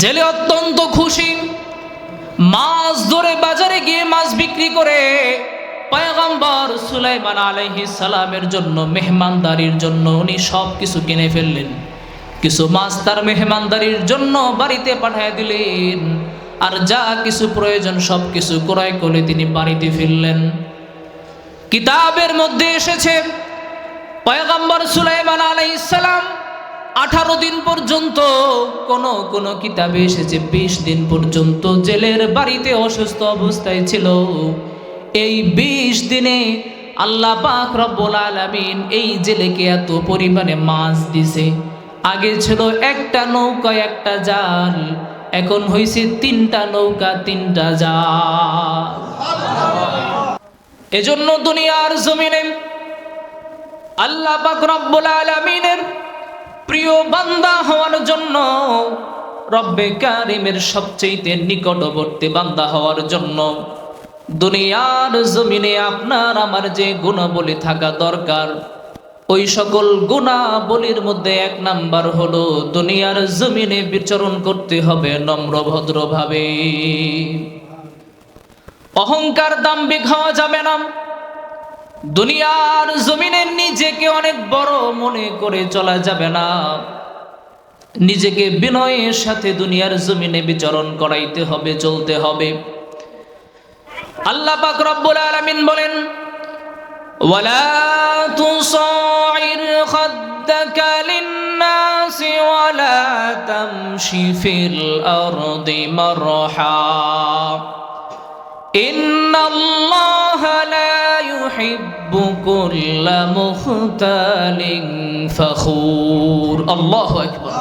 জেলে অত্যন্ত খুশি। মাছ ধরে বাজারে গিয়ে মাছ বিক্রি করে পয়গম্বর সুলাইমান আলাইহিস সালামের জন্য মেহমানদারির জন্য উনি সব কিছু কিনে ফেললেন। কিছু মাছ তার মেহমানদারির জন্য বাড়িতে পাঠিয়ে দিলেন, আর যা কিছু প্রয়োজন সব কিছু ক্রয় করে তিনি বাড়িতে ফিরলেন। কিতাবের মধ্যে এসেছে পয়গম্বর সুলাইমান আলাইহিস সালাম 18 দিন পর্যন্ত, কোন কিতাবে এসেছে 20 দিন পর্যন্ত জেলের বাড়িতে অসুস্থ অবস্থায় ছিল। এই 20 দিনে আল্লাহ পাক রব্বুল আলামিন এই জেলেকে এত পরিমাণে মাছ দিছে। আগে ছিল একটা নৌকা একটা জাল, এখন হয়েছে 3টা নৌকা 3টা জাল। এজন্য দুনিয়ার জমিনে আল্লাহ পাক রব্বুল আলামিনের প্রিয় বান্দা হওয়ার জন্য, রব্বে কারিমের সবচেয়ে নিকটবর্তী বান্দা হওয়ার জন্য দুনিয়ার জমিনে আপনার আমার যে গুণাবলী থাকা দরকার, ওই সকল গুণাবলীর মধ্যে 1 নাম্বার হলো দুনিয়ার জমিনে বিচরণ করতে হবে নম্র ভদ্রভাবে। অহংকার দাম্ভিক হওয়া যাবে না। দুনিয়ার জমিনে নিজেকে অনেক বড় মনে করে চলা যাবে না। নিজেকে বিনয়ের সাথে দুনিয়ার জমিনে বিচরণ করাইতে হবে, চলতে হবে। আল্লাহ পাক রব্বুল আলামিন বলেন, ওয়ালা তুসাইর খাদ্দাকা লিন-নাসি ওয়ালা তামশি ফিল আরদি মারহা ইন্নাল্লাহা লা ইউহিব্বু কুল্লা মুখতালিন ফখুর। আল্লাহু আকবার।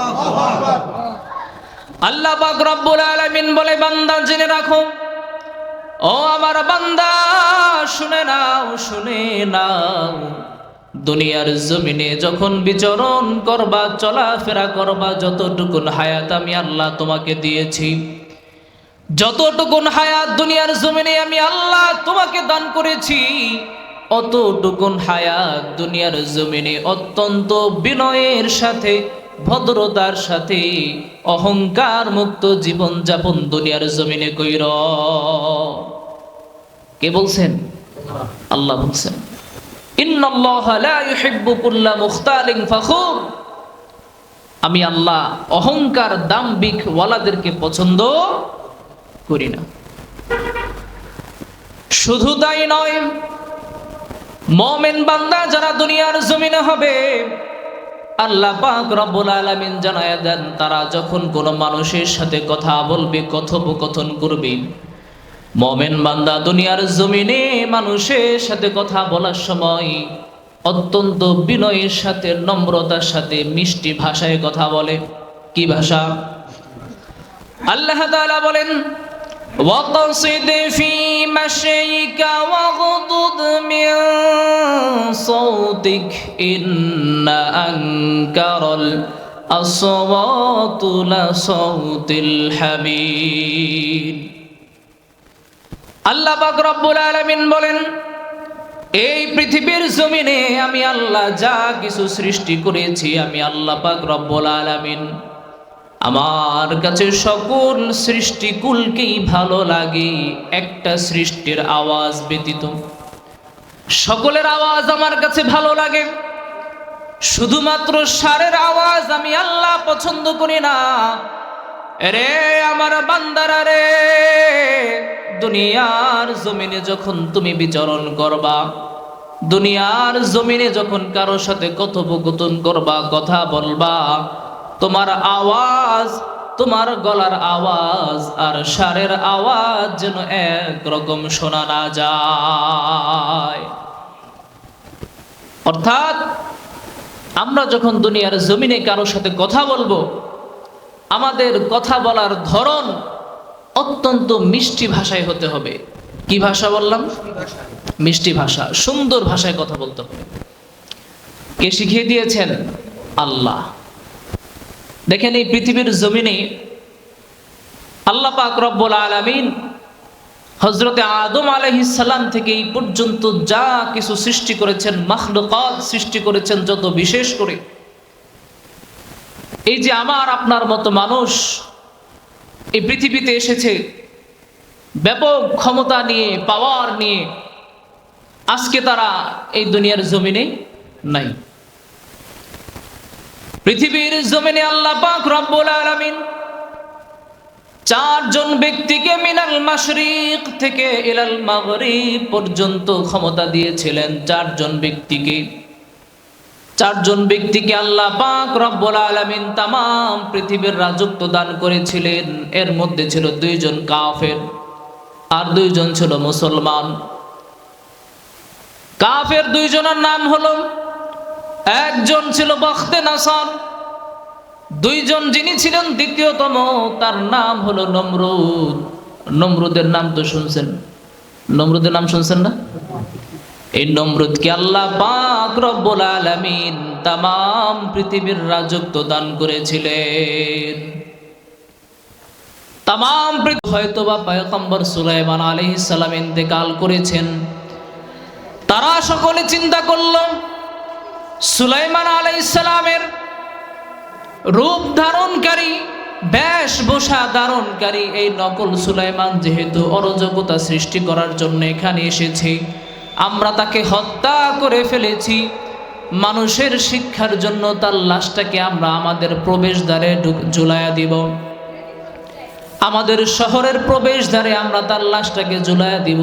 আল্লাহ পাক রব্বুল আলামিন বলে, বান্দা জেনে রাখো, ও আমার বান্দা শুনে নাও, শুনে নাও, দুনিয়ার জমিনে যখন বিচরণ করবা, চলাফেরা করবা, যতটুকুন হায়াত আমি আল্লাহ তোমাকে দিয়েছি, যতটুকুন হায়াত দুনিয়ার জমিনে আমি আল্লাহ তোমাকে দান করেছি, অতটুকুন হায়াত দুনিয়ার জমিনে অত্যন্ত বিনয়ের সাথে, ভদ্রতার সাথে, অহংকার মুক্ত জীবন যাপন দুনিয়ার জমিনে কইর। কে বলছেন? আল্লাহ বলছেন, ইন্নাল্লাহা লা ইউহিব্বু কুল্লা মুখতালিন ফখুর। আমি আল্লাহ অহংকার দাম্ভিক ওয়ালাদেরকে পছন্দ করি না। শুধু তাই নয়, মুমিন বান্দা যারা দুনিয়ার জমিনে হবে, আল্লাহ পাক রব্বুল আলামিন জানায়া দেন, তারা যখন কোনো মানুষের সাথে কথা বলবে, কথোপকথন করবে, মুমিন বান্দা দুনিয়ার জমিনে মানুষের সাথে কথা বলার সময় অত্যন্ত বিনয়ের সাথে, নম্রতার সাথে, মিষ্টি ভাষায় কথা বলে। কি ভাষা? আল্লাহ তাআলা বলেন, وَقَصِدْ فِي مَشْيِكَ وَاغْضُضْ مِنْ صَوْتِكَ إِنَّ أَنكَرَ الْأَصْوَاتِ لَصَوْتُ الْحَمِيرِ। আল্লাহ পাক রব্বুল আলামিন বলেন, এই পৃথিবীর জমিনে আমি আল্লাহ যা কিছু সৃষ্টি করেছি, আমি আল্লাহ পাক রব্বুল আলামিন আমার কাছে সকল সৃষ্টিকুলকেই ভালো লাগে, একটা সৃষ্টির আওয়াজ ব্যতীত সকলের আওয়াজ আমার কাছে ভালো লাগে। শুধুমাত্র ষাঁড়ের আওয়াজ আমি আল্লাহ পছন্দ করি না। রে আমার বান্দারা রে, দুনিয়ার জমিনে যখন তুমি বিচরণ করবা, দুনিয়ার জমিনে যখন কারোর সাথে কথোপকথন করবা, কথা বলবা, তোমার আওয়াজ, তোমার গলার আওয়াজ আর ষাঁড়ের আওয়াজ যেন একরকম শোনা না যায়। অর্থাৎ আমরা যখন দুনিয়ার জমিনে কারোর সাথে কথা বলবো, আমাদের কথা বলার ধরন অত্যন্ত মিষ্টি ভাষায় হতে হবে। কি ভাষা বললাম? মিষ্টি ভাষা, সুন্দর ভাষায় কথা বলতে হবে। কে শিখিয়ে দিয়েছেন? আল্লাহ। দেখেন, এই পৃথিবীর জমিনে আল্লাহ পাক রব্বুল আলামিন হযরতে আদম আলাইহিস সালাম থেকে এই পর্যন্ত যা কিছু সৃষ্টি করেছেন, মাখলুকাত সৃষ্টি করেছেন, যত বিশেষ করে এই যে আমার আপনার মতো মানুষ, এই পৃথিবীতে এসেছে ব্যাপক ক্ষমতা নিয়ে, পাওয়ার নিয়ে। আজকে তারা এই দুনিয়ার জমিনে নাই। পৃথিবীর জমিনে আল্লাহ পাক রব্বুল আলামিন চারজন ব্যক্তিকে মিনাল মাশরিক থেকে ইলাল মাগরিব পর্যন্ত ক্ষমতা দিয়েছিলেন। চারজন ব্যক্তিকে আল্লাহ পাক রব্বুল আলামিন তাম পৃথিবীর রাজত্ব দান করেছিলেন। এর মধ্যে ছিল দুইজন কাফের আর দুইজন ছিল মুসলমান। কাফের দুইজনের নাম হলো, একজন ছিল বখতে নাসার, দুইজন যিনি ছিলেন দ্বিতীয়তম তার নাম হলো নমরুদ। নমরুদের নাম তো শুনছেন, নমরুদের নাম শুনছেন না? এই নমরুদকে আল্লাহ পাক রব্বুল আলামিন তাম পৃথিবীর রাজত্ব দান করেছিলেন। তাম হয়তোবা পয়গম্বর সুলাইমান আলাইহিস সালাম ইন্তেকাল করেছেন। তারা সকলে চিন্তা করল সুলাইমান আলাইহিস সালামের রূপ ধারণকারী, বেশভূষা ধারণকারী এই নকল সুলাইমান যেহেতু অরাজকতা সৃষ্টি করার জন্য এখানে এসেছে, আমরা তাকে হত্যা করে ফেলেছি। মানুষের শিক্ষার জন্য তার লাশটাকে আমরা আমাদের প্রবেশদ্বারে ঝুলাইয়া দিব। আমাদের শহরের প্রবেশদ্বারে আমরা তার লাশটাকে ঝুলাইয়া দিব।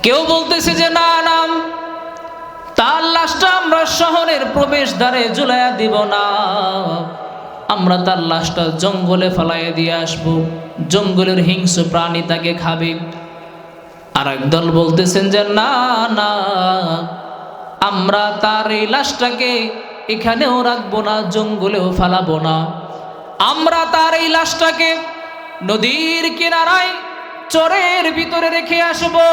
কেউ বলতেছে যে না না, তার লাশটা আমরা শহরের প্রবেশদ্বারে ঝুলাইয়া দিব না, আমরা তার লাশটা জঙ্গলে ফেলাইয়া দিয়ে আসবো, জঙ্গলের হিংস্র প্রাণী তাকে খাবে। আর একদল বলতেছেন যে না না, আমরা তার এই লাশটাকে এখানেও রাখবো না, জঙ্গলেও ফেলাবো না, আমরা তার এই লাশটাকে নদীর কিনারায় চরের ভিতরে রেখে আসবো।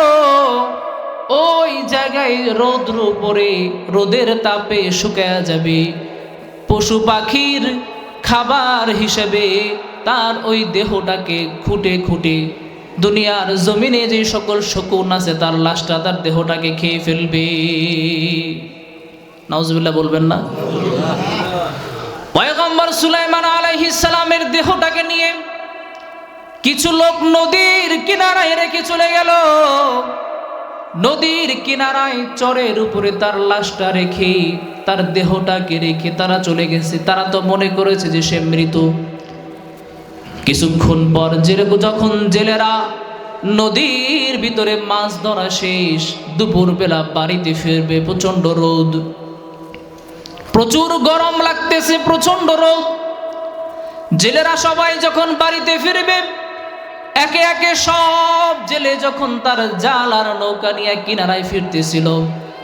ওই জায়গায় রৌদ্র পড়ে রোদের তাপে শুকায়া যাবে, পশু পাখির খাবার হিসেবে তার ওই দেহটাকে খুঁটে খুঁটে দুনিয়ার জমিনে যে সকল শকুন আছে তার লাশটা, তার দেহটাকে খেয়ে ফেলবে। নাউজুবিল্লাহ বলবেন না? পয়গম্বর সুলাইমান আলাইহিস সালামের দেহটাকে নিয়ে কিছু লোক নদীর কিনারায় রেখে চলে গেল। নদীর কিনারায় চরের উপরে তার লাশটা রেখে, তার দেহটাকে রেখে তারা চলে গেছে। তারা তো মনে করেছে যে সে মৃত। কিছুক্ষণ পর যখন জেলেরা নদীর ভিতরে মাছ ধরা শেষ, দুপুরবেলা বাড়িতে ফিরবে, প্রচন্ড রোদ, প্রচুর গরম লাগতেছে, প্রচন্ড রোদ। জেলেরা সবাই যখন বাড়িতে ফিরবে, একে একে সব জেলে যখন তার জাল আর নৌকা নিয়ে কিনারায় ফিরতেছিল,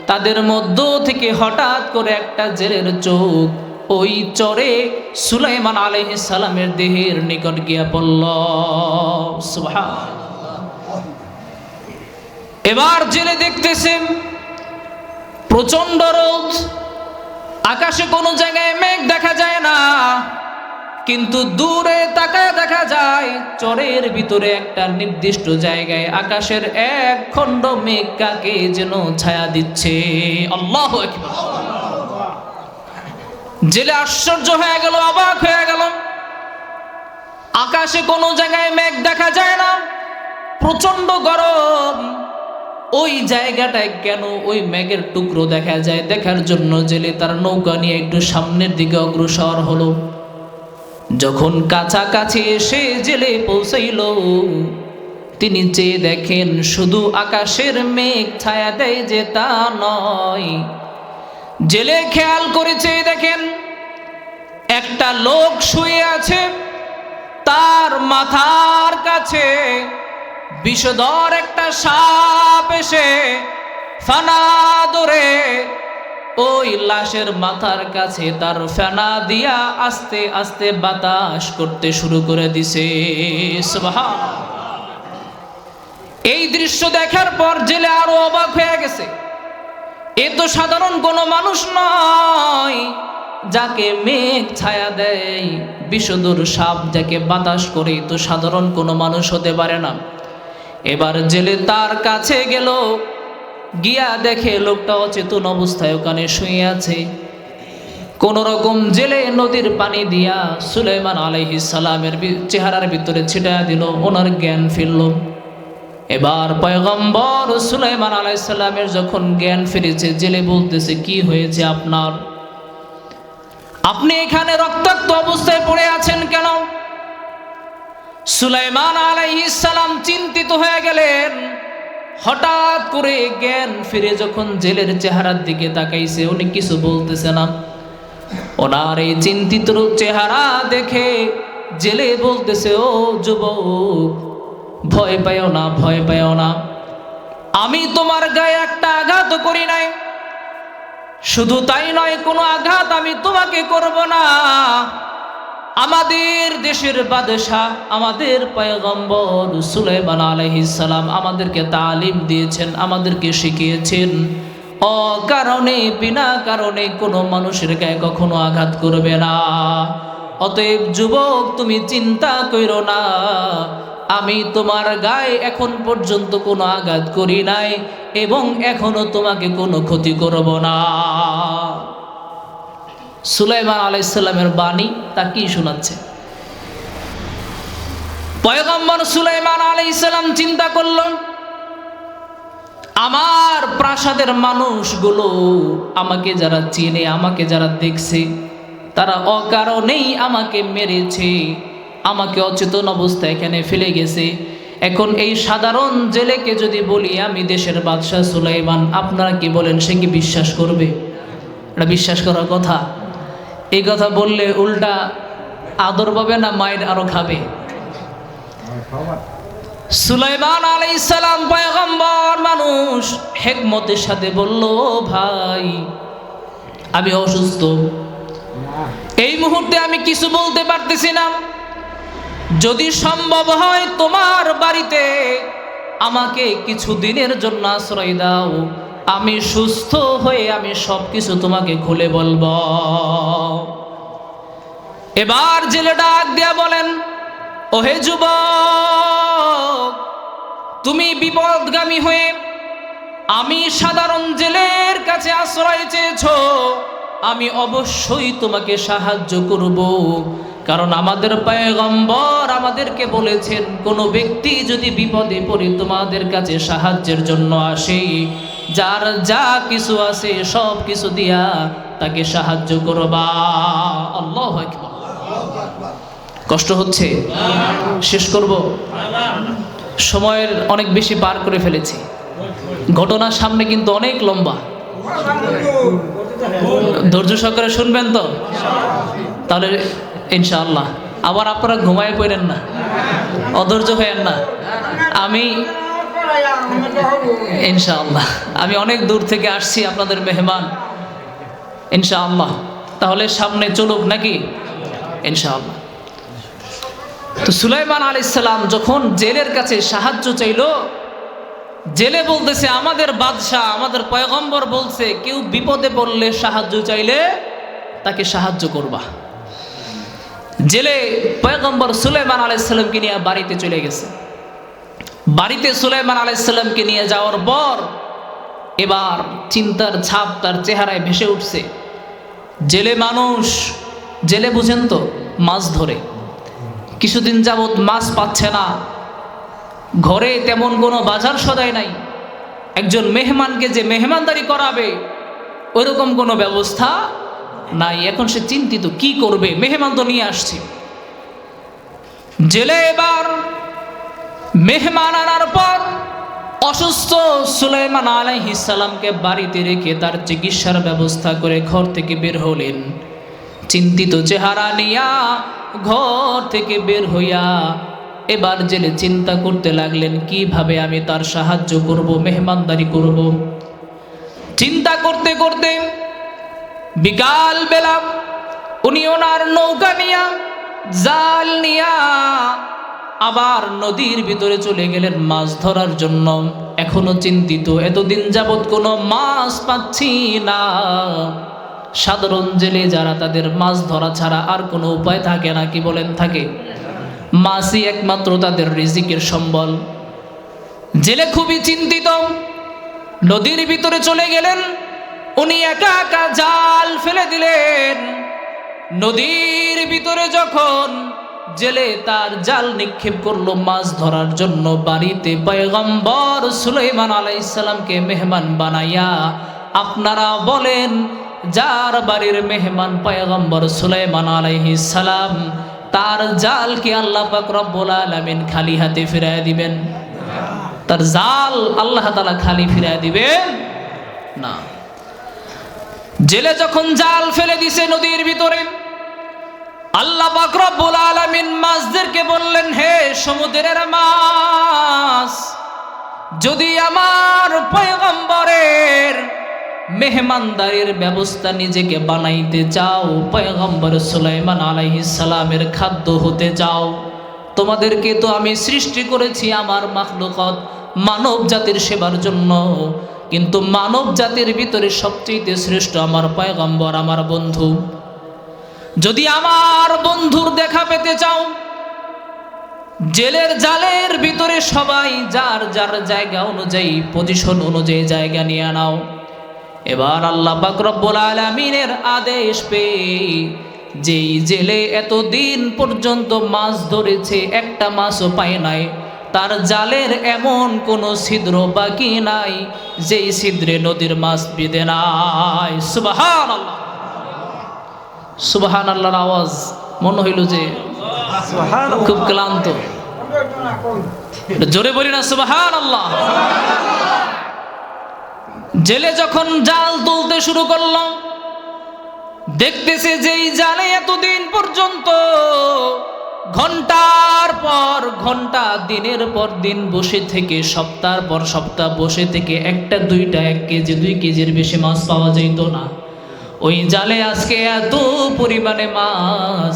তাদের মধ্য থেকে হঠাৎ করে একটা জেলের চোখ ওই চরে সুলাইমান আলাইহিস সালামের দেহের নিকট গিয়া পড়ল। সুবহানাল্লাহ। এবার জেলে দেখতেছেন প্রচন্ড রোদ, আকাশে কোনো জায়গায় মেঘ দেখা যায় না, কিন্তু দূরে তাকায় দেখা যায় চরের ভিতরে একটা নির্দিষ্ট জায়গায় আকাশের এক খণ্ড মেঘ কাকে যেন ছায়া দিচ্ছে। আল্লাহু আকবার। জেলে আশ্চর্য হয়ে গেল, অবাক হয়ে গেল। আকাশে কোনো জায়গায় মেঘ দেখা যায় না, প্রচন্ড গরম, ওই জায়গাটায় কেন ওই মেঘের টুকরো দেখা যায়? দেখার জন্য জেলে তার নৌকা নিয়ে একটু সামনের দিকে অগ্রসর হলো। যখন কাছাকাছি এসে জেলে পৌঁছাইল, তিনি চেয়ে দেখেন শুধু আকাশের মেঘ ছায়া দেয় যে তা নয়। জেলে খেয়াল করেছে, দেখেন একটা লোক শুয়ে আছে, তার মাথার কাছে বিষধর একটা সাপ এসে ফানা ধরে ওই লাশের মাথার কাছে তার ফেনা দিয়া আস্তে আস্তে বাতাস করতে শুরু করে দিছে। সুবহানাল্লাহ। এই দৃশ্য দেখার পর জেলে আরো অবাক হয়ে গেছে। এ তো সাধারণ কোনো মানুষ নয়, যাকে মেঘ ছায়া দেয়, বিষধর সাপ যাকে বাতাস করে, তো সাধারণ কোনো মানুষ হতে পারে না। এবার জেলে তার কাছে গেল, গিয়া দেখে লোকটা অচেতন অবস্থায় ওখানে শুয়ে আছে। কোন রকম জেলে নদীর পানি দিয়া সুলাইমান আলাইহিস সালামের চেহারার ভিতরে ছিটায় দিল, ওনার জ্ঞান ফিরল। এবার পয়গম্বর সুলাইমান আলাইহিস সালামের যখন জ্ঞান ফিরেছে, জেলে বলতেছে, কি হয়েছে আপনার? আপনি এখানে রক্তাক্ত অবস্থায় পড়ে আছেন কেন? সুলাইমান আলাইহিস সালাম চিন্তিত হয়ে গেলেন। হঠাৎ করে জ্ঞান ফিরে যখন জেলের চেহারার দিকে তাকাইছে, উনি কিছু বলতেছে না। ওনার এই চিন্তিত চেহারা দেখে জেলে বলতেছে, ও যুবক, ভয় পাও না, ভয় পাও না, আমি তোমার গায়ে একটা আঘাত করি নাই। শুধু তাই নয়, কোনো আঘাত আমি তোমাকে করব না। আমাদের দেশের বাদশাহ, আমাদের পয়গম্বর সুলাইমান আলাইহিস সালাম আমাদেরকে তালিম দিয়েছেন, আমাদেরকে শিখিয়েছেন, অকারণে বিনা কারণে কোনো মানুষের গায়ে কখনো আঘাত করবে না। অতএব যুবক, তুমি চিন্তা করো না, আমি তোমার গায়ে এখন পর্যন্ত কোনো আঘাত করি নাই এবং এখনো তোমাকে কোনো ক্ষতি করব না। সুলাইমান আলাইহিস সালামের বাণী তা কি শোনাচ্ছে? পয়গম্বর সুলাইমান আলাইহিস সালাম চিন্তা করলেন, আমার প্রাসাদের মানুষগুলো, আমাকে যারা চেনে, আমাকে যারা দেখছে, তারা অকারণেই আমাকে মেরেছে, আমাকে অচেতন অবস্থায় এখানে ফেলে গেছে। এখন এই সাধারণ জেলেকে যদি বলি আমি দেশের বাদশাহ সুলাইমান, আপনারা কি বলেন, সে কি বিশ্বাস করবে? এটা বিশ্বাস করার কথা? এই কথা বললে উল্টা আদর পাবে না মায়ের আরো খাবে? সুলাইমান আলাইহিস সালাম পয়গম্বর মানুষ, হিকমতের সাথে বলল, ভাই, আমি অসুস্থ, এই মুহূর্তে আমি কিছু বলতে পারতেছি না। যদি সম্ভব হয় তোমার বাড়িতে আমাকে কিছু দিনের জন্য আশ্রয় দাও, আমি সুস্থ হয়ে আমি সবকিছু তোমাকে খুলে বলবো। এবার জেলে ডাক দিয়া বলেন, ওহে যুবক, তুমি বিপদগামী হয়ে আমি সাধারণ জেলের কাছে আশ্রয় চেয়েছো, আমি অবশ্যই তোমাকে সাহায্য করব। কারণ আমাদের পয়গম্বর আমাদেরকে বলেছেন, কোনো ব্যক্তি যদি বিপদে পড়ে তোমাদের কাছে সাহায্যের জন্য আসে, যার যা কিছু আছে সব কিছু দিয়া তাকে সাহায্য করবা। আল্লাহু আকবার। কষ্ট হচ্ছে? শেষ করব? সময়ের অনেক বেশি পার করে ফেলেছি। ঘটনার সামনে কিন্তু অনেক লম্বা। ধৈর্য সহকারে শুনবেন তো? তাহলে ইনশাআল্লাহ। আবার আপনারা ঘুমায় পড়েন না, অধৈর্য হয়েন না। আমি ইনশাআল্লাহ, আমি অনেক দূর থেকে আসছি, আপনাদের মেহমান ইনশাআল্লাহ। তাহলে সামনে চলুক নাকি? ইনশাআল্লাহ। তো সুলাইমান আলাইহিস সালাম যখন জেলের কাছে সাহায্য চাইল, জেলে বলতেছে, আমাদের বাদশাহ, আমাদের পয়গম্বর বলছে, কেউ বিপদে পড়লে সাহায্য চাইলে তাকে সাহায্য করবা। জেলে পয়গম্বর সুলাইমান আলাইহিস সালামকে নিয়ে বাড়িতে চলে গেছে। বাড়িতে সুলাইমান আলাইহিস সালামকে নিয়ে যাওয়ার পর এবার চিন্তার ছাপ তার চেহারায় ভেসে উঠছে। জেলে মানুষ, জেলে বুঝেন তো, মাছ ধরে, কিছুদিন যাবৎ মাছ পাচ্ছে না, ঘরে তেমন কোনো বাজার সদাই নাই, একজন মেহমানকে যে মেহমানদারি করাবে ওইরকম কোনো ব্যবস্থা নাই। এখন সে চিন্তিত, কি করবে, মেহমান তো নিয়ে আসছে। জেলে এবার মেহমান আনার পর অসুস্থ সুলাইমান আলাইহিস সালামকে বাড়িতে রেখে তার চিকিৎসার ব্যবস্থা করে ঘর থেকে বের হলেন। চিন্তিত চেহারা নিয়া ঘর থেকে বের হইয়া এবার জেলে চিন্তা করতে লাগলেন, কিভাবে আমি তার সাহায্য করব, মেহমানদারি করব। চিন্তা করতে করতে বিকাল বেলা উনি ওনার নৌকা নিয়া, জাল নিয়া আবার নদীর ভিতরে চলে গেলেন মাছ ধরার জন্য। এখনো চিন্তিত, এতদিন যাবৎ কোনো মাছ পাচ্ছি না। সাধারণ জেলে যারা, তাদের মাছ ধরা ছাড়া আর কোনো উপায় থাকে না, কি বলেন? থাকে। মাছই একমাত্র তাদের রিজিকের সম্বল। জেলে খুবই চিন্তিত, নদীর ভিতরে চলে গেলেন, উনি একা একা জাল ফেলে দিলেন। নদীর ভিতরে যখন জেলে তার জাল নিক্ষেপ করলো মাছ ধরার জন্য, বাড়িতে পয়গম্বর সুলাইমান আলাইহিস সালামকে মেহমান বানাইয়া, আপনারা বলেন যার বাড়ির মেহমান পয়গম্বর সুলাইমান আলাইহিস সালাম, তার জালকে আল্লাহ পাক রব্বুল আলামিন খালি হাতে ফিরায় দিবেন? তার জাল আল্লাহ তাআলা খালি ফিরায় দিবেন না। জেলে যখন জাল ফেলে দিছে নদীর ভিতরে, আল্লাহ পাক রব্বুল আলামিন মাছদেরকে বললেন, হে সমুদ্রের মাছ, যদি আমার পয়গম্বরের মেহমানদারির ব্যবস্থা নিজেকে বানাইতে চাও, পয়গম্বর সুলাইমান আলাইহিস সালামের খাদ্য হতে চাও, তোমাদেরকে তো আমি সৃষ্টি করেছি আমার মাখলুকাত মানব জাতির সেবার জন্য, কিন্তু মানব জাতির ভিতরে সবচেয়ে শ্রেষ্ঠ আমার পয়গম্বর, আমার বন্ধু। যদি আমার বন্ধুর দেখা পেতে চাও, জেলের জালের ভিতরে সবাই যার যার জায়গা অনুযায়ী, পজিশন অনুযায়ী জায়গা নিয়ে নাও। এবার আল্লাহ পাক রব্বুল আলামিনের আদেশ পেয়ে যেই জেলে এতদিন পর্যন্ত মাছ ধরেছে, একটা মাছও পায় নাই, তার জালের এমন কোনো ছিদ্র বাকি নাই যেই ছিদ্রে নদীর মাছ বিধে নাই। সুবহানাল্লাহ, সুবহানাল্লাহর আওয়াজ মনে হইল যে খুব ক্লান্ত, জোরে বলি না সুবহানাল্লাহ। জেলে যখন জাল তুলতে শুরু করলো, দেখতেছে যে এই জালে এতদিন পর্যন্ত ঘন্টার পর ঘন্টা, দিনের পর দিন বসে থেকে, সপ্তাহের পর সপ্তাহ বসে থেকে একটা দুইটা 1 কেজি 2 কেজির বেশি মাছ পাওয়া যেত না। ওই জালে আজকে এত পরিমাণে মাছ,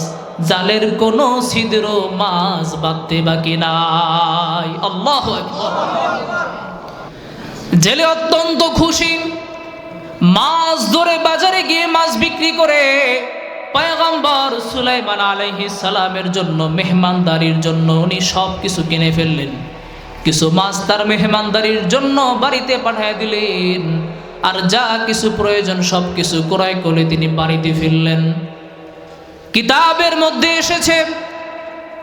জালের কোনো ছিদ্র মাছ বাঁধতে বাকি নাই। আল্লাহু আকবার। জেলে অত্যন্ত খুশি, মাছ ধরে বাজারে গিয়ে মাছ বিক্রি করে পয়গম্বর সুলাইমান আলাইহিস সালামের জন্য, মেহমানদারির জন্য উনি সব কিছু কিনে ফেললেন। কিছু মাছ তার মেহমানদারির জন্য বাড়িতে পাঠিয়ে দিলেন, আর যা কিছু প্রয়োজন সব কিছু ক্রয় করে তিনি বাড়িতে ফিরলেন। কিতাবের মধ্যে এসেছে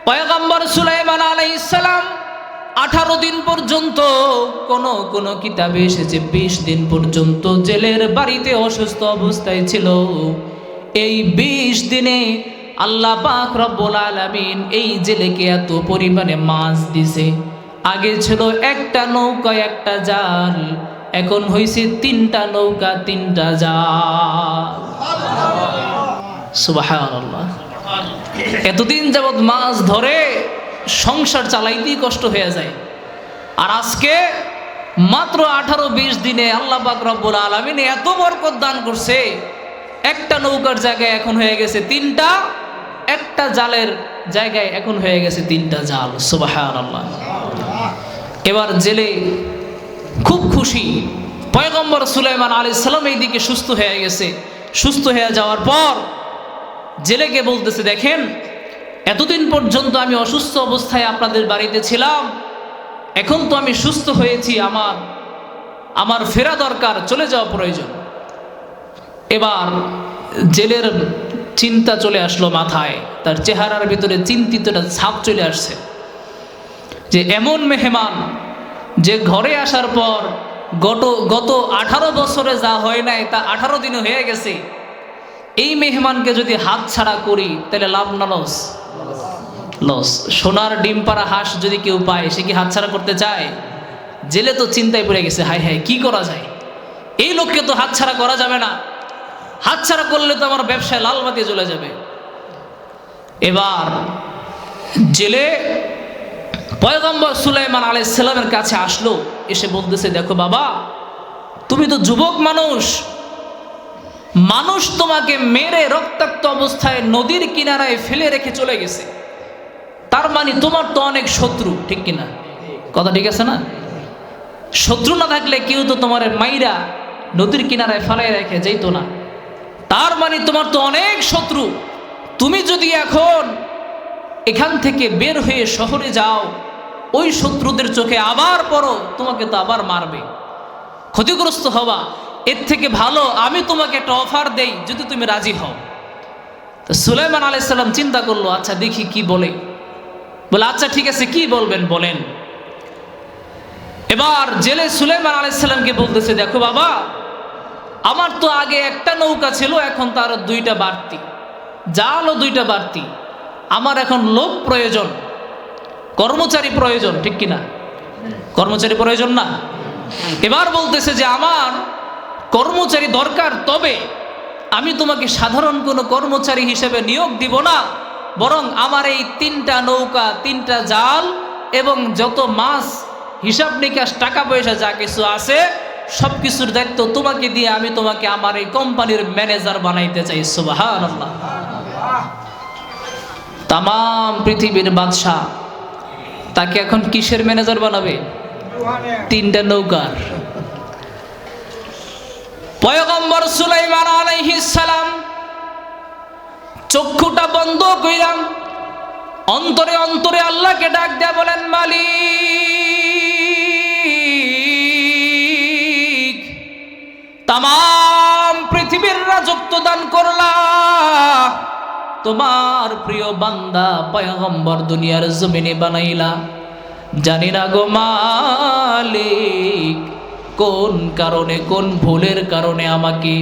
পয়গম্বর সুলাইমান আলাইহিস সালাম 18 দিন পর্যন্ত, কোন কিতাবে এসেছে 20 দিন পর্যন্ত জেলের বাড়িতে অসুস্থ অবস্থায় ছিল। এই 20 দিনে আল্লাহ পাক রব্বুল আলামিন এই জেলেকে এত পরিমাণে মাছ দিছে। আগে ছিল একটা নৌকা একটা জাল, এখন হয়েছে 3টা নৌকা 3টা জাল। সুবহানাল্লাহ। এতদিন যাবৎ মাছ ধরে সংসার চালাইতেই কষ্ট হয়ে যায়, আর আজকে মাত্র 18-20 দিনে আল্লাহ পাক রব্বুল আলামিন এত বরকত দান করছে। একটা নৌকার জায়গায় এখন হয়ে গেছে 3টা, একটা জালের জায়গায় এখন হয়ে গেছে 3টা জাল। সুবহানাল্লাহ। এবার জেলে খুব খুশি, পয়গম্বর সুলাইমান আলাইহিস সালাম এইদিকে সুস্থ হয়ে গেছে। সুস্থ হয়ে যাওয়ার পর জেলেকে বলতেছে, দেখেন এতদিন পর্যন্ত আমি অসুস্থ অবস্থায় আপনাদের বাড়িতে ছিলাম, এখন তো আমি সুস্থ হয়েছি, আমার ফেরা দরকার, চলে যাওয়া প্রয়োজন। এবার জেলের চিন্তা চলে আসলো মাথায়, তার চেহারার ভিতরে চিন্তিতটা ছাপ চলে আসছে যে এমন মেহমান যে ঘরে আসার পর গত 18 বছরে যা হয় নাই তা 18 দিনে হয়ে গেছে। এই মেহমানকে যদি হাত ছাড়া করি তাহলে লাভ না লস? লস। সোনার ডিম পাড়া হাঁস যদি কেউ পায়, সে কি হাতছাড়া করতে চায়? জেলে তো চিন্তায় পড়ে গেছে, হায় হায় কি করা যায়, এই লোককে তো হাতছাড়া করা যাবে না, হাতছাড়া করলে তো আমার ব্যবসায় লাল বাতি জ্বলে যাবে। এবার জেলে পয়গম্বর সুলাইমান আলাইহিস সালামের কাছে আসলো, এসে বলতেছে, দেখো বাবা, তুমি তো যুবক মানুষ তোমাকে মেরে রক্তাক্ত অবস্থায় নদীর কিনারায় ফেলে রেখে চলে গেছে, তার মানে তোমার তো অনেক শত্রু, ঠিক কিনা? কথা ঠিক আছে না? শত্রু না থাকলে কেউ তো তোমার মাইরা নদীর কিনারায় ফেলাই রেখে যেত না, তার মানে তোমার তো অনেক শত্রু। তুমি যদি এখন এখান থেকে বের হয়ে শহরে যাও, ওই শত্রুদের চোখে আবার পড়ো, তোমাকে তো আবার মারবে, ক্ষতিগ্রস্ত হবা। এর থেকে ভালো আমি তোমাকে একটা অফার দেই, যদি তুমি রাজি হও। তো সুলাইমান আলাইহিস সালাম চিন্তা করলো, আচ্ছা দেখি কি বলে। বলে আচ্ছা ঠিক আছে, কি বলবেন বলেন। এবার জেলে সুলাইমান আলাইহিস সালামকে বলতেছে, দেখো বাবা, আমার তো আগে একটা নৌকা ছিল, এখন তার দুইটা বাড়তি, জালও দুইটা বাড়তি। আমার এখন লোক প্রয়োজন, কর্মচারী প্রয়োজন, ঠিক কিনা? কর্মচারী প্রয়োজন না? এবার বলতেছে যে আমার কর্মচারী দরকার, তবে আমি তোমাকে সাধারণ কোনো কর্মচারী হিসেবে নিয়োগ দিব না, বরং আমার এই 3টা নৌকা, 3টা জাল এবং যত মাছ, হিসাব নিকাশ, টাকা পয়সা যা কিছু আছে সব কিছুর দায়িত্ব তোমাকে দিয়ে আমি তোমাকে আমার এই কোম্পানির ম্যানেজার বানাইতে চাই। সুবহানাল্লাহ। তাম পৃথিবীর বাদশাহ তাকে এখন কিসের ম্যানেজার বানাবে? 3টা নৌকার। পয়গম্বর সুলাইমান আলাইহিস সালাম চক্ষুটা বন্ধ কইরাম অন্তরে অন্তরে আল্লাহকে ডাক দেয়া বলেন, মালিক, তাম পৃথিবীর রাজত্ব দান করলা, তোমার প্রিয় বান্দা পয়গম্বর দুনিয়ার জমিনে বানাইলা। জানি না গো মালিক, কোন কারণে, কোন ভুলের কারণে আমাকে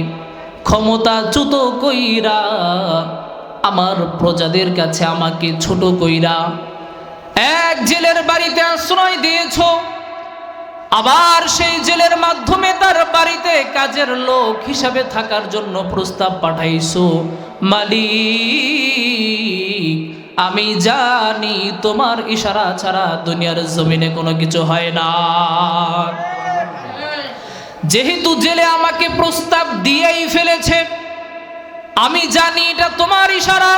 ক্ষমতাচ্যুত কইরা আমার প্রজাদের কাছে আমাকে ছোট কইরা এক জেলের বাড়িতে আশ্রয় দিয়েছ, আবার সেই জেলের মাধ্যমে তার বাড়িতে কাজের লোক হিসাবে থাকার জন্য প্রস্তাব পাঠাইছো। মালিক, আমি জানি তোমার ইশারা ছাড়া দুনিয়ার জমিনে কোনো কিছু হয় না। যেহেতু জেলে আমাকে প্রস্তাব দিয়েই ফেলেছে, আমি জানি এটা তোমার ইশারা,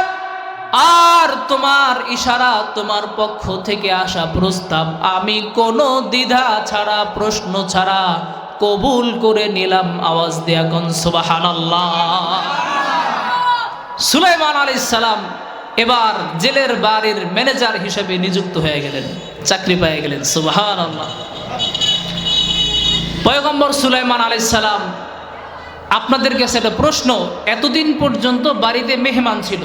আর তোমার ইশারা, তোমার পক্ষ থেকে আসা প্রস্তাব আমি কোনো দ্বিধা ছাড়া, প্রশ্ন ছাড়া কবুল করে নিলাম। আওয়াজ দেয়া কোন সুবহানাল্লাহ। সুলাইমান আলাইহিস সালাম এবার জেলের বাড়ির ম্যানেজার হিসেবে নিযুক্ত হয়ে গেলেন, চাকরি পেয়ে গেলেন। সুবহানাল্লাহ। পয়গম্বর সুলাইমান আলাইহিস সালাম, আপনাদের কাছে একটা প্রশ্ন, এতদিন পর্যন্ত বাড়িতে মেহমান ছিল,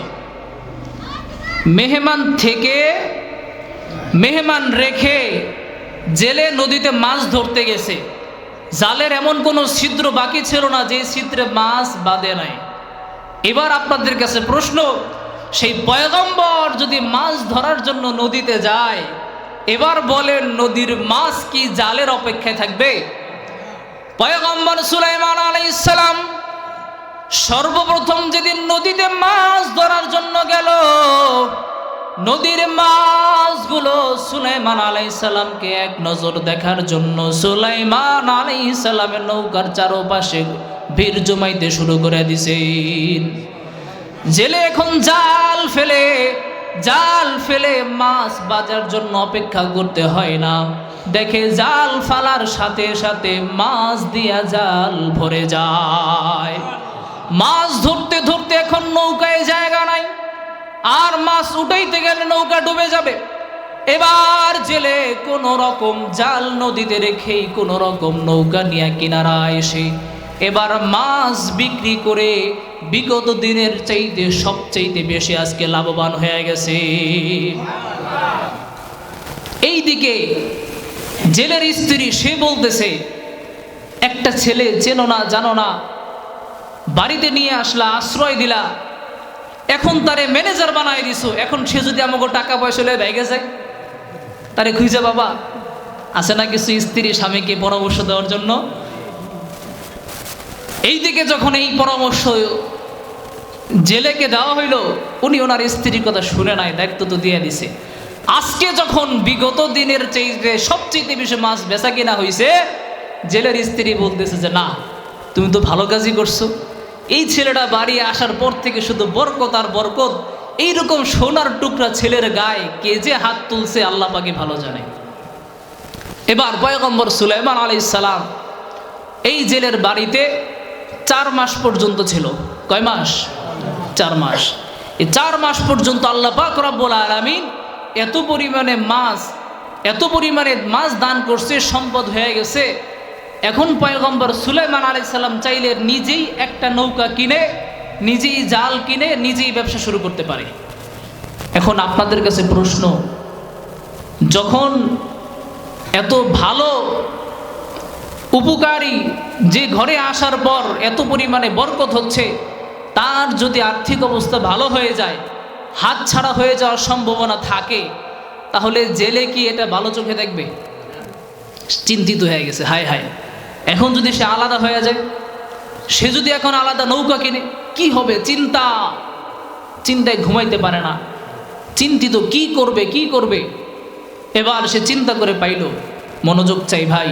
মেহমান থেকে মেহমান রেখে জেলে নদীতে মাছ ধরতে গেছে, জালের এমন কোনো ছিদ্র বাকি ছিল না যে ছিদ্রে মাছ বাঁধে নাই। এবার আপনাদের কাছে প্রশ্ন, সেই পয়গম্বর যদি মাছ ধরার জন্য নদীতে যায়, এবার বলেন নদীর মাছ কি জালের অপেক্ষায় থাকবে? পয়গম্বর সুলাইমান আলাইহিস সালাম সর্বপ্রথম যেদিন নদীতে মাছ ধরার জন্য গেল, নদীর মাছগুলো সুলাইমান আলাইহিস সালামকে এক নজর দেখার জন্য সুলাইমান আলাইহিস সালামের নৌকার চারপাশে ভিড় জমাইতে শুরু করে দিছেন। জেলে এখন জাল ফেলে মাছ বাজার জন্য অপেক্ষা করতে হয় না, দেখে জাল ফালার সাথে সাথে মাছ দিয়া জাল ভরে যায়। মাছ ধরতে ধরতে এখন নৌকায় জায়গা নাই, আর মাছ উঠাইতে গেলে নৌকা ডুবে যাবে। এবার জেলে কোন রকম জাল নদীতে রেখেই কোন রকম নৌকা নিয়ে কিনারা এসে এবার মাছ বিক্রি করে বিগত দিনের চাইতে সবচাইতে বেশি আজকে লাভবান হয়ে গেছে। এইদিকে জেলের স্ত্রী, সে বলতেছে, একটা ছেলে চেনো না জানো না, বাড়িতে নিয়ে আসলা, আশ্রয় দিলা, এখন তারে ম্যানেজার বানাই দিছো, এখন সে যদি আমাকে টাকা পয়সা লয়ে ভেগে যায়, তারে খুঁজে বাবা আছে না কিছু স্ত্রী স্বামীকে পরামর্শ দেওয়ার জন্য? এইদিকে যখন এই পরামর্শ জেলেকে দেওয়া হইল, উনি ওনার স্ত্রীর কথা শুনে নাই, দায়িত্ব তো দিয়ে দিছে। আজকে যখন বিগত দিনের চাইতে সবচেয়ে বেশি মাছ বেচা কিনা হয়েছে, জেলের স্ত্রী বলতেছে যে না, তুমি তো ভালো কাজই করছো, এই ছেলেটা বাড়ি আসার পর থেকে শুধু বরকত আর বরকত, এইরকম সোনার টুকরা ছেলের গায়ে কে যে হাত তুলছে আল্লাহ পাকে ভালো জানে। এবার পয়গম্বর সুলাইমান আলাইহিস সালাম এই জেলের বাড়িতে 4 মাস পর্যন্ত ছিল। কয় মাস? 4 মাস। এই 4 মাস পর্যন্ত আল্লাহ পাক রব্বুল আলামিন এত পরিমাণে মাছ দান করছে, সম্পদ হয়ে গেছে। এখন পয়গম্বর সুলাইমান আলাইহিস সালাম চাইলে নিজেই একটা নৌকা কিনে, নিজেই জাল কিনে, নিজেই ব্যবসা শুরু করতে পারে। এখন আপনাদের কাছে প্রশ্ন, যখন এত ভালো উপকারী যে ঘরে আসার পর এত পরিমাণে বরকত হচ্ছে, তার যদি আর্থিক অবস্থা ভালো হয়ে যায়, হাত ছাড়া হয়ে যাওয়ার সম্ভাবনা থাকে, তাহলে জেলে কি এটা ভালো চোখে দেখবে? চিন্তিত হয়ে গেছে, হায় হায়, এখন যদি সে আলাদা হয়ে যায়, সে যদি এখন আলাদা নৌকা কিনে, কি হবে? চিন্তায় ঘুমাইতে পারে না, চিন্তিত, কি করবে কি করবে। এবার সে চিন্তা করে পাইল, মনোযোগ চাই ভাই,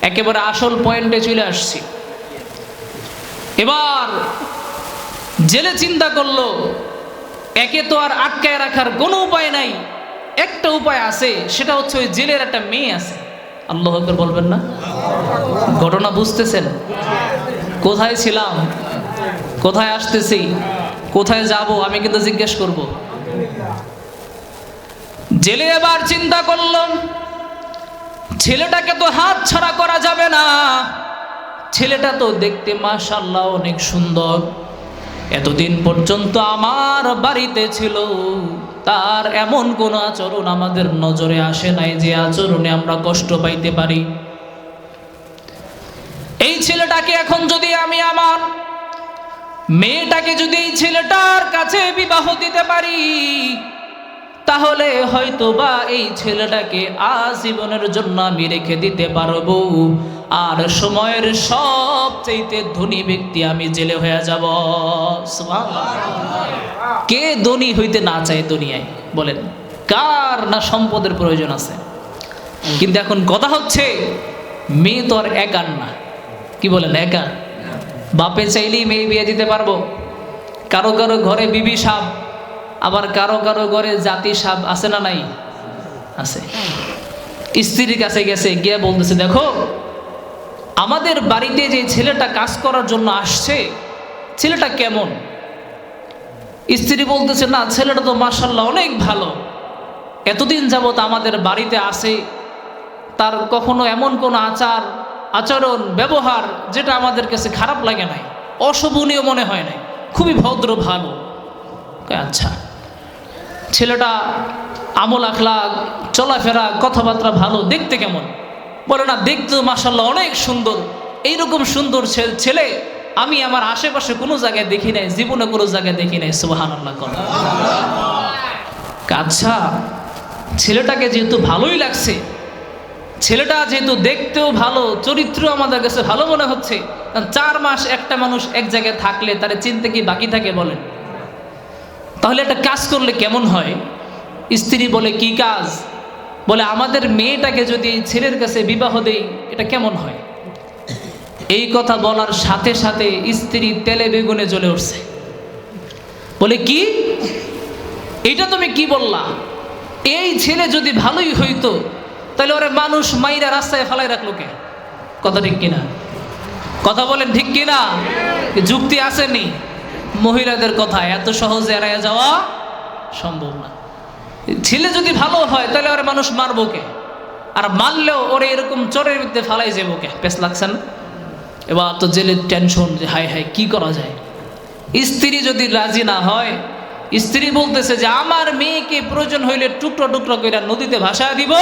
একেবারে আসল পয়েন্টে চলে আসছি। এবার জেলে চিন্তা করলো, একে তো আর আটকায় রাখার কোনো উপায় নাই, একটা উপায় আছে, সেটা হচ্ছে ওই জেলের একটা মেয়ে আছে। আল্লাহু আকবার বলবেন না? ঘটনা বুঝতেছেন? কোথায় ছিলাম, কোথায় আসতেছি, কোথায় যাব, আমি কিন্তু জিজ্ঞেস করব। জেলে এবার চিন্তা করল, ছেলেটাকে তো হাত ছাড়া করা যাবে না, ছেলেটা তো দেখতে মাশাআল্লাহ অনেক সুন্দর, এতদিন পর্যন্ত আমার বাড়িতে ছিল, তার এমন কোন আচরণ আমাদের নজরে আসে নাই যে আচরণে আমরা কষ্ট পাইতে পারি। এই ছেলেটাকে এখন যদি আমি আমার মেয়েটাকে যদি এই ছেলেটার কাছে বিবাহ দিতে পারি, তাহলে হয়তো বা এই ছেলেটাকে আজীবনের জন্য আমি রেখে দিতে পারবো, আর সময়ের সবচেয়ে ধনী ব্যক্তি আমি জেলে হয়ে যাব। সুবহানাল্লাহ। কে ধনী হইতে না চায় দুনিয়ায়? বলেন, কার না সম্পদের প্রয়োজন আছে? কিন্তু এখন কথা হচ্ছে, মেয়ে তো আর একার না। কি বলেন, একা? বাপে চাইলেই মেয়ে বিয়ে দিতে পারবো? কারো কারো ঘরে বিবি সাপ, আবার কারো কারো ঘরে জাতি সাপ আছে না নাই? আছে। স্ত্রীর কাছে গেছে, গিয়ে বলতেছে, দেখো আমাদের বাড়িতে যে ছেলেটা কাজ করার জন্য আসছে, ছেলেটা কেমন? স্ত্রী বলতেছে, না ছেলেটা তো মাশাআল্লাহ অনেক ভালো, এতদিন যাবত আমাদের বাড়িতে আসে, তার কখনো এমন কোনো আচরণ ব্যবহার যেটা আমাদের কাছে খারাপ লাগে নাই, অশোভনীয় মনে হয় নাই, খুবই ভদ্র, ভালো। আচ্ছা, ছেলেটা আমল আখলাক, চলাফেরা, কথাবার্তা ভালো, দেখতে কেমন? বলে, না দেখতে মাশাআল্লাহ অনেক সুন্দর, এইরকম সুন্দর ছেলে আমি আমার আশেপাশে কোনো জায়গায় দেখি নাই, জীবনে কোনো জায়গায় দেখি নাই। সুবহানাল্লাহ। আচ্ছা, ছেলেটাকে যেহেতু ভালোই লাগছে, ছেলেটা যেহেতু দেখতেও ভালো, চরিত্র আমাদের কাছে ভালো মনে হচ্ছে, 4 মাস একটা মানুষ এক জায়গায় থাকলে তার চিন্তা কি বাকি থাকে? বলেন, তাহলে একটা কাজ করলে কেমন হয়? স্ত্রী বলে, কি কাজ? বলে, আমাদের মেয়েটাকে যদি এই ছেলের কাছে বিবাহ দেই, এটা কেমন হয়? এই কথা বলার সাথে সাথে স্ত্রী তেলে বেগুনে জ্বলে উঠছে। বলে, কি এটা তুমি কি বললা? এই ছেলে যদি ভালোই হইতো, তাহলে ওরে মানুষ মাইরা রাস্তায় ফেলাই রাখলো কে? কথা ঠিক কিনা? কথা বলেন, ঠিক কিনা? যুক্তি আসেনি? মহিলাদের কথা এত সহজে এড়াইয়া যাওয়া সম্ভব না। ছেলে যদি ভালো হয়, তাহলে ওরে মানুষ মারবো কে? আর মারলেও ওরে এরকম চোরের মধ্যে ফালাই যাবো কে? পেস লাগছে না? এবার তো জেলের টেনশন, যে হায় হায় কি করা যায়। স্ত্রী যদি রাজি না হয়, স্ত্রী বলতেছে যে আমার মেয়েকে প্রয়োজন হইলে টুকরো টুকরো করে নদীতে ভাসায় দিব,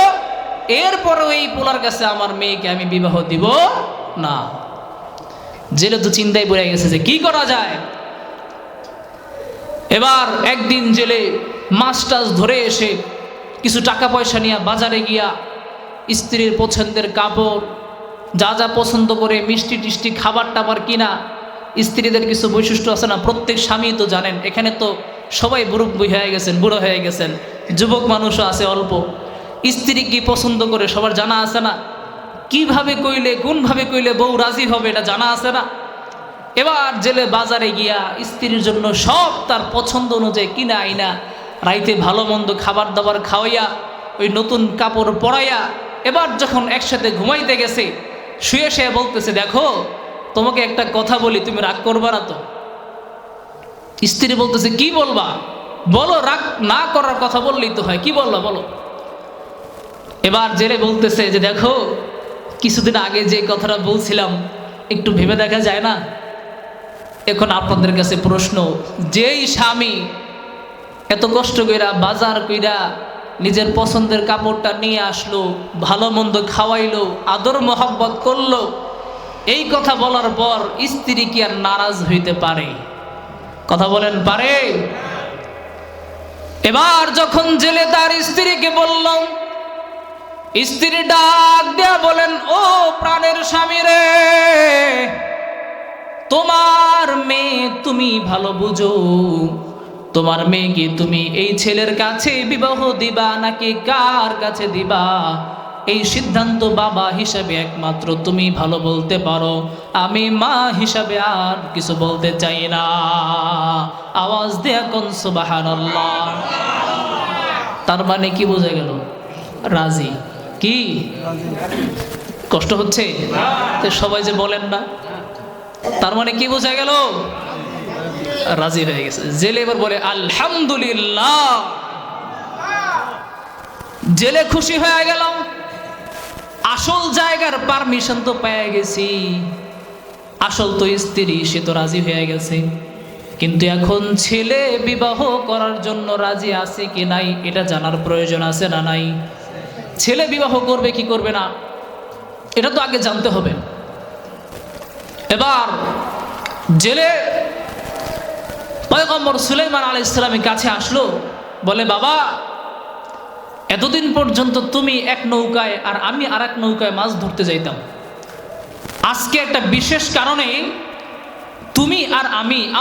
এরপরও এই পোলার কাছে আমার মেয়েকে আমি বিবাহ দিব না। জেলে তো চিন্তায় পড়ে গেছে যে কি করা যায়। এবার একদিন জেলে মাছ টাছ ধরে এসে কিছু টাকা পয়সা নিয়ে বাজারে গিয়া স্ত্রীর পছন্দের কাপড়, যা যা পছন্দ করে, মিষ্টি টিষ্টি খাবার টাবার কিনা। স্ত্রীদের কিছু বৈশিষ্ট্য আছে না, প্রত্যেক স্বামী তো জানেন, এখানে তো সবাই বুড়ো হয়ে গেছেন, যুবক মানুষও আছে অল্প। স্ত্রী কি পছন্দ করে সবার জানা আছে না? কিভাবে কইলে, কোনভাবে কইলে বউ রাজি হবে, এটা জানা আছে না? এবার জেলে বাজারে গিয়া স্ত্রীর জন্য সব তার পছন্দ অনুযায়ী কিনা আইনা, রাইতে ভালো মন্দ খাবার দাবার খাওয়াইয়া, ওই নতুন কাপড় পরাইয়া, এবার যখন একসাথে ঘুমাইতে গেছে, শুয়ে শুয়ে বলতেছে, দেখো তোমাকে একটা কথা বলি, তুমি রাগ করবা না তো? স্ত্রী বলতেছে, কি বলবা? বলো, রাগ না করার কথা বললেই তো হয়, কি বলবা বলো। এবার জেলে বলতেছে যে দেখো কিছুদিন আগে যে কথাটা বলছিলাম একটু ভেবে দেখা যায় না? এখন আপনাদের কাছে প্রশ্ন, যেই স্বামী এত কষ্ট কইরা বাজার কইরা নিজের পছন্দের কাপড়টা নিয়ে আসলো, ভালো মন্দ খাওয়াইলো, আদর মোহাব্বত করলো, এই কথা বলার পর স্ত্রী কি আর নারাজ হইতে পারে? কথা বলেন, পারে? এবার যখন জেলে তার স্ত্রীকে বলল, স্ত্রী ডাক দেয়া বলেন, ও প্রাণের স্বামী রে, তোমার মেয়ে তুমি ভালো বুঝো, তোমার মেয়েকে তুমি এই ছেলের কাছে বিবাহ দিবা নাকি কার কাছে দিবা, এই সিদ্ধান্ত বাবা হিসাবে একমাত্র তুমি ভালো বলতে পারো, আমি মা হিসাবে আর কিছু বলতে চাই না। আওয়াজ দেয়া কোন সুবহানাল্লাহ। তার মানে কি বোঝা গেল? রাজি। কি কষ্ট হচ্ছে? সবাই যে বলেন না, তার মানে কি বোঝা গেল? রাজি হয়ে গেছে। জেলে এবার বলে আলহামদুলিল্লাহ। জেলে খুশি হয়ে গেল, আসল জায়গার পারমিশন তো পেয়ে গেছি, আসল তো স্ত্রী, সে তো রাজি হয়ে গেছে। কিন্তু এখন ছেলে বিবাহ করার জন্য রাজি আছে কি নাই এটা জানার প্রয়োজন আছে না নাই? ছেলে বিবাহ করবে কি করবে না এটা তো আগে জানতে হবে। এবার জেলে পয়গম্বর সুলাইমান আলাইহিস সালামের কাছে আসলো, বলে বাবা, এতদিন পর্যন্ত তুমি এক নৌকায় আর আমি আর এক নৌকায় মাছ ধরতে যাইতাম, আজকে একটা বিশেষ কারণে তুমি আর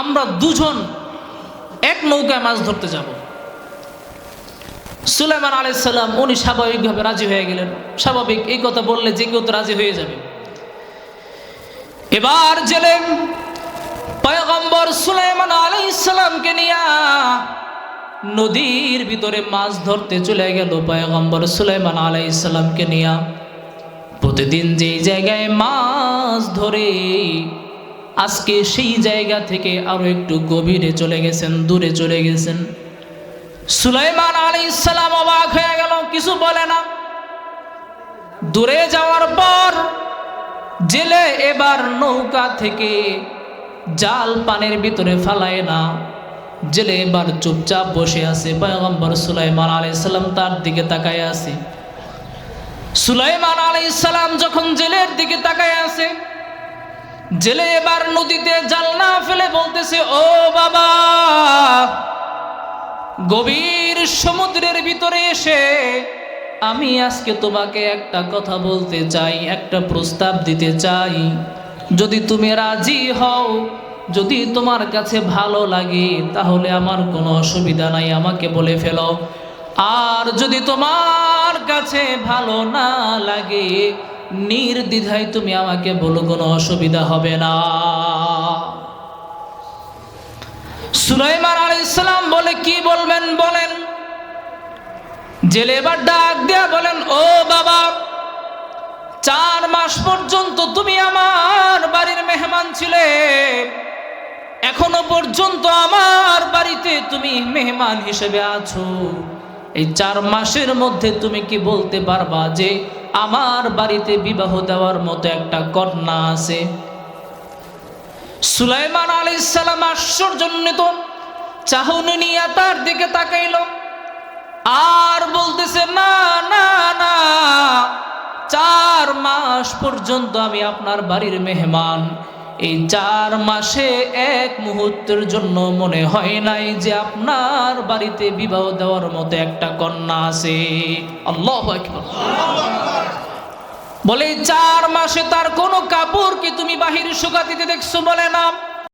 আমরা দুজন এক নৌকায় মাছ ধরতে যাব। সুলাইমান আলাইহিস সালাম উনি স্বাভাবিকভাবে রাজি হয়ে গেলেন। স্বাভাবিক, এই কথা বললে যে কেউ তো রাজি হয়ে যাবে। এবার জেলে পয়গম্বর সুলাইমান আলাইহিস সালামকে নিয়ে নদীর ভিতরে মাছ ধরতে চলে গেল। পয়গম্বর সুলাইমান আলাইহিস সালামকে নিয়ে প্রতিদিন যেই জায়গায় মাছ ধরে, আজকে সেই জায়গা থেকে আরো একটু গভীরে চলে গেছেন, দূরে চলে গেছেন। সুলাইমান আলাইহিস সালাম অবাক হয়ে গেল, কিছু বলে না। দূরে যাওয়ার পর জেলে এবার নৌকা থেকে জাল পানির ভিতরে ফালায় না, জেলে এবার চুপচাপ বসে আছে। পয়গম্বর সুলাইমান আলাইহিস সালাম তার দিকে তাকায় আছে। সুলাইমান আলাইহিস সালাম যখন জেলের দিকে তাকায় আছে, জেলে এবার নদীতে জাল না ফেলে বলতেছে, ও বাবা, গভীর সমুদ্রের ভিতরে এসে আমি আজকে তোমাকে একটা কথা বলতে চাই, একটা প্রস্তাব দিতে চাই। যদি তুমি রাজি হও, যদি তোমার কাছে ভালো লাগে, তাহলে আমার কোনো অসুবিধা নাই, আমাকে বলে ফেলো। আর যদি তোমার কাছে ভালো না লাগে, নির্দ্বিধায় তুমি আমাকে বলো, কোনো অসুবিধা হবে না। সুলাইমান আলাইহিস সালাম বলে, কি বলবেন বলেন। জেলে এবার ডাক দেয়া বলেন, ও বাবা, 4 মাস পর্যন্ত তুমি আমার বাড়ির মেহমান ছিলে, এখনো পর্যন্ত আমার বাড়িতে তুমি মেহমান হিসেবে আছো। এই 4 মাসের মধ্যে তুমি কি বলতে পারবা যে আমার বাড়িতে বিবাহ দেওয়ার মতো একটা কন্যা আছে? সুলাইমান আলাইহিস সালাম আশ্চর্যান্বিত চাহনি নিয়ে তার দিকে তাকাইল, আর বলতেছে, না না না, 4 মাস পর্যন্ত আমি আপনার বাড়ির মেহমান। এই 4 মাসে এক মুহূর্তের জন্য মনে হয় নাই যে আপনার বাড়িতে বিবাহ দেওয়ার মতো একটা কন্যা আছে। আল্লাহু আকবার। বলে 4 মাসে তার কোনো কাপড় কি তুমি বাহির শুকাতে দেখছো? বলে না।